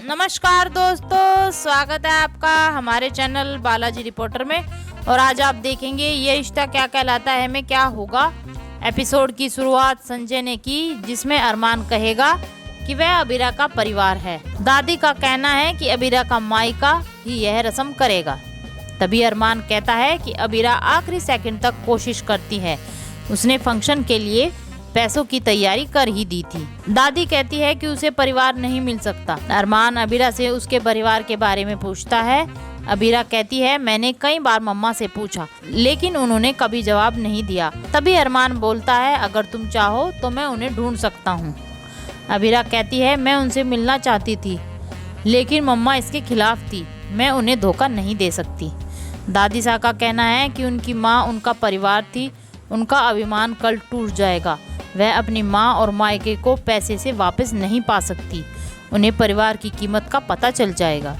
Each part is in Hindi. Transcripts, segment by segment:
नमस्कार दोस्तों, स्वागत है आपका हमारे चैनल बालाजी रिपोर्टर में। और आज आप देखेंगे ये रिश्ता क्या कहलाता है में क्या होगा। एपिसोड की शुरुआत संजय ने की, जिसमें अरमान कहेगा कि वह अबीरा का परिवार है। दादी का कहना है कि अबीरा का मायका ही यह रस्म करेगा। तभी अरमान कहता है कि अबीरा आखिरी सेकंड तक कोशिश करती है, उसने फंक्शन के लिए पैसों की तैयारी कर ही दी थी। दादी कहती है कि उसे परिवार नहीं मिल सकता। अरमान अबीरा से उसके परिवार के बारे में पूछता है। अबीरा कहती है, मैंने कई बार मम्मा से पूछा लेकिन उन्होंने कभी जवाब नहीं दिया। तभी अरमान बोलता है, अगर तुम चाहो तो मैं उन्हें ढूंढ सकता हूँ। अबीरा कहती है, मैं उनसे मिलना चाहती थी लेकिन मम्मा इसके खिलाफ थी, मैं उन्हें धोखा नहीं दे सकती। दादी सा का कहना है कि उनकी माँ उनका परिवार थी, उनका अभिमान कल टूट जाएगा। वह अपनी माँ और मायके को पैसे से वापस नहीं पा सकती, उन्हें परिवार की कीमत का पता चल जाएगा।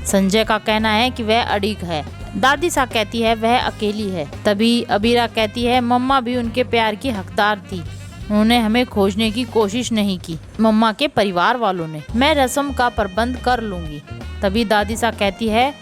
संजय का कहना है कि वह अड़िग है। दादी सा कहती है वह अकेली है। तभी अबीरा कहती है, मम्मा भी उनके प्यार की हकदार थी, उन्होंने हमें खोजने की कोशिश नहीं की, मम्मा के परिवार वालों ने। मैं रस्म का प्रबंध कर लूँगी। तभी दादी सा कहती है,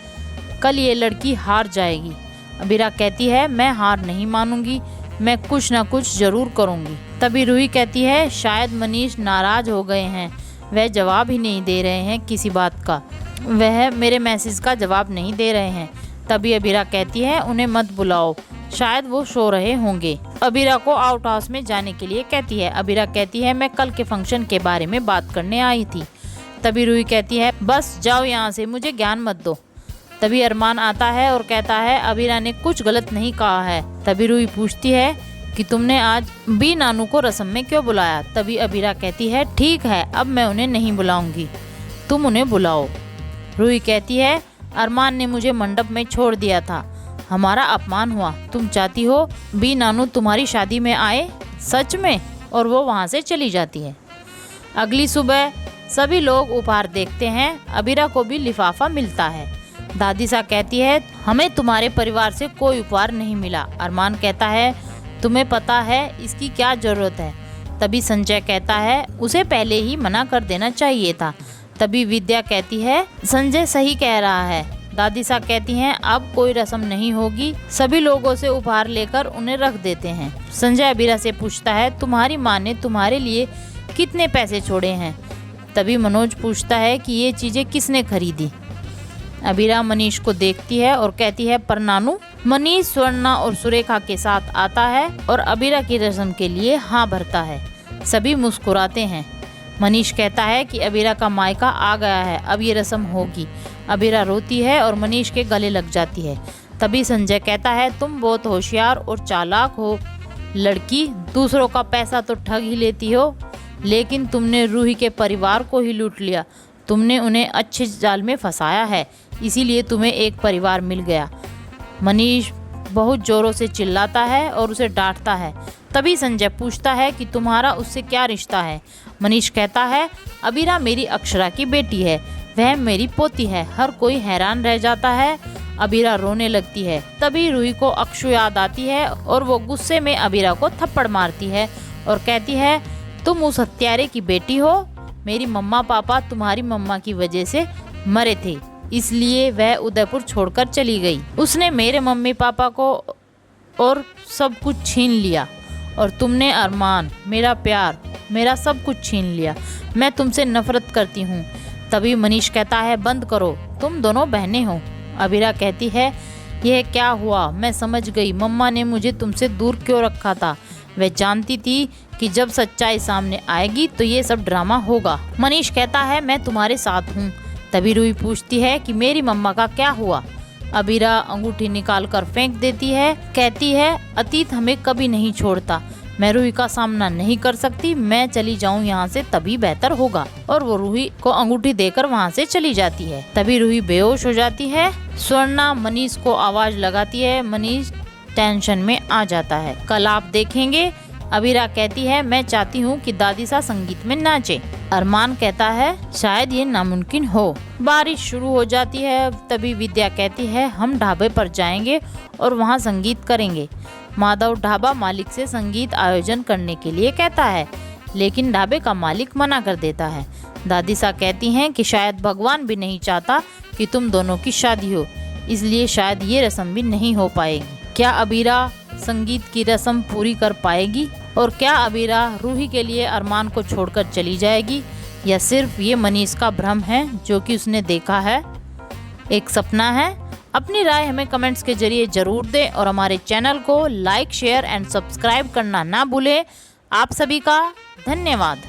कल ये लड़की हार जाएगी। अबीरा कहती है, मैं हार नहीं मानूंगी, मैं कुछ ना कुछ जरूर करूंगी। तभी रूही कहती है, शायद मनीष नाराज हो गए हैं, वह जवाब ही नहीं दे रहे हैं किसी बात का, वह मेरे मैसेज का जवाब नहीं दे रहे हैं। तभी अबीरा कहती है, उन्हें मत बुलाओ, शायद वो सो रहे होंगे। अबीरा को आउट हाउस में जाने के लिए कहती है। अबीरा कहती है, मैं कल के फंक्शन के बारे में बात करने आई थी। तभी रूही कहती है, बस जाओ यहाँ से, मुझे ज्ञान मत दो। तभी अरमान आता है और कहता है, अबीरा ने कुछ गलत नहीं कहा है। तभी रूही पूछती है कि तुमने आज बी नानू को रस्म में क्यों बुलाया। तभी अबीरा कहती है, ठीक है, अब मैं उन्हें नहीं बुलाऊंगी, तुम उन्हें बुलाओ। रूही कहती है, अरमान ने मुझे मंडप में छोड़ दिया था, हमारा अपमान हुआ, तुम चाहती हो बी नानू तुम्हारी शादी में आए? सच में? और वो वहाँ से चली जाती है। अगली सुबह सभी लोग उपहार देखते हैं। अबीरा को भी लिफाफा मिलता है। दादी सा कहती है, हमें तुम्हारे परिवार से कोई उपहार नहीं मिला। अरमान कहता है, तुम्हें पता है इसकी क्या जरूरत है। तभी संजय कहता है, उसे पहले ही मना कर देना चाहिए था। तभी विद्या कहती है, संजय सही कह रहा है। दादी सा कहती हैं, अब कोई रस्म नहीं होगी, सभी लोगों से उपहार लेकर उन्हें रख देते हैं। संजय अबीरा से पूछता है, तुम्हारी माँ ने तुम्हारे लिए कितने पैसे छोड़े हैं। तभी मनोज पूछता है कि ये चीजें किसने खरीदी। अबीरा मनीष को देखती है और कहती है, पर नानू। मनीष स्वर्णा और सुरेखा के साथ आता है और अबीरा की रस्म के लिए हाँ भरता है। सभी मुस्कुराते हैं। मनीष कहता है कि अबीरा का मायका आ गया है, अब ये रस्म होगी। अबीरा रोती है और मनीष के गले लग जाती है। तभी संजय कहता है, तुम बहुत होशियार और चालाक हो लड़की, दूसरों का पैसा तो ठग ही लेती हो, लेकिन तुमने रूही के परिवार को ही लूट लिया। तुमने उन्हें अच्छे जाल में फंसाया है, इसीलिए तुम्हें एक परिवार मिल गया। मनीष बहुत जोरों से चिल्लाता है और उसे डांटता है। तभी संजय पूछता है कि तुम्हारा उससे क्या रिश्ता है। मनीष कहता है, अबीरा मेरी अक्षरा की बेटी है, वह मेरी पोती है। हर कोई हैरान रह जाता है। अबीरा रोने लगती है। तभी रूही को अक्षु याद आती है और वो गुस्से में अबीरा को थप्पड़ मारती है और कहती है, तुम उस हत्यारे की बेटी हो। मेरी मम्मा पापा तुम्हारी मम्मा की वजह से मरे थे, इसलिए वह उदयपुर छोड़कर चली गई। उसने मेरे मम्मी पापा को और सब कुछ छीन लिया और तुमने अरमान, मेरा प्यार, मेरा सब कुछ छीन लिया। मैं तुमसे नफरत करती हूँ। तभी मनीष कहता है, बंद करो, तुम दोनों बहनें हो। अबीरा कहती है, यह क्या हुआ, मैं समझ गई, मम्मा ने मुझे तुमसे दूर क्यों रखा था। वह जानती थी कि जब सच्चाई सामने आएगी तो ये सब ड्रामा होगा। मनीष कहता है, मैं तुम्हारे साथ हूँ। तभी रूही पूछती है कि मेरी मम्मा का क्या हुआ। अबीरा अंगूठी निकालकर फेंक देती है, कहती है, अतीत हमें कभी नहीं छोड़ता, मैं रूही का सामना नहीं कर सकती, मैं चली जाऊं यहाँ से तभी बेहतर होगा। और वो रूही को अंगूठी देकर वहाँ से चली जाती है। तभी रूही बेहोश हो जाती है। स्वर्णा मनीष को आवाज लगाती है। मनीष टेंशन में आ जाता है। कल आप देखेंगे। अबीरा कहती है, मैं चाहती हूँ कि दादी सा संगीत में नाचे। अरमान कहता है, शायद ये नामुमकिन हो। बारिश शुरू हो जाती है। तभी विद्या कहती है, हम ढाबे पर जाएंगे और वहाँ संगीत करेंगे। माधव ढाबा मालिक से संगीत आयोजन करने के लिए कहता है। लेकिन ढाबे का मालिक मना कर देता है। दादी सा कहती हैं कि शायद भगवान भी नहीं चाहता कि तुम दोनों की शादी हो, इसलिए शायद ये रस्म भी नहीं हो पाएगी। क्या अबीरा संगीत की रस्म पूरी कर पाएगी? और क्या अबीरा रूही के लिए अरमान को छोड़कर चली जाएगी, या सिर्फ ये मनीष का भ्रम है जो कि उसने देखा है, एक सपना है? अपनी राय हमें कमेंट्स के जरिए जरूर दें और हमारे चैनल को लाइक, शेयर एंड सब्सक्राइब करना ना भूलें। आप सभी का धन्यवाद।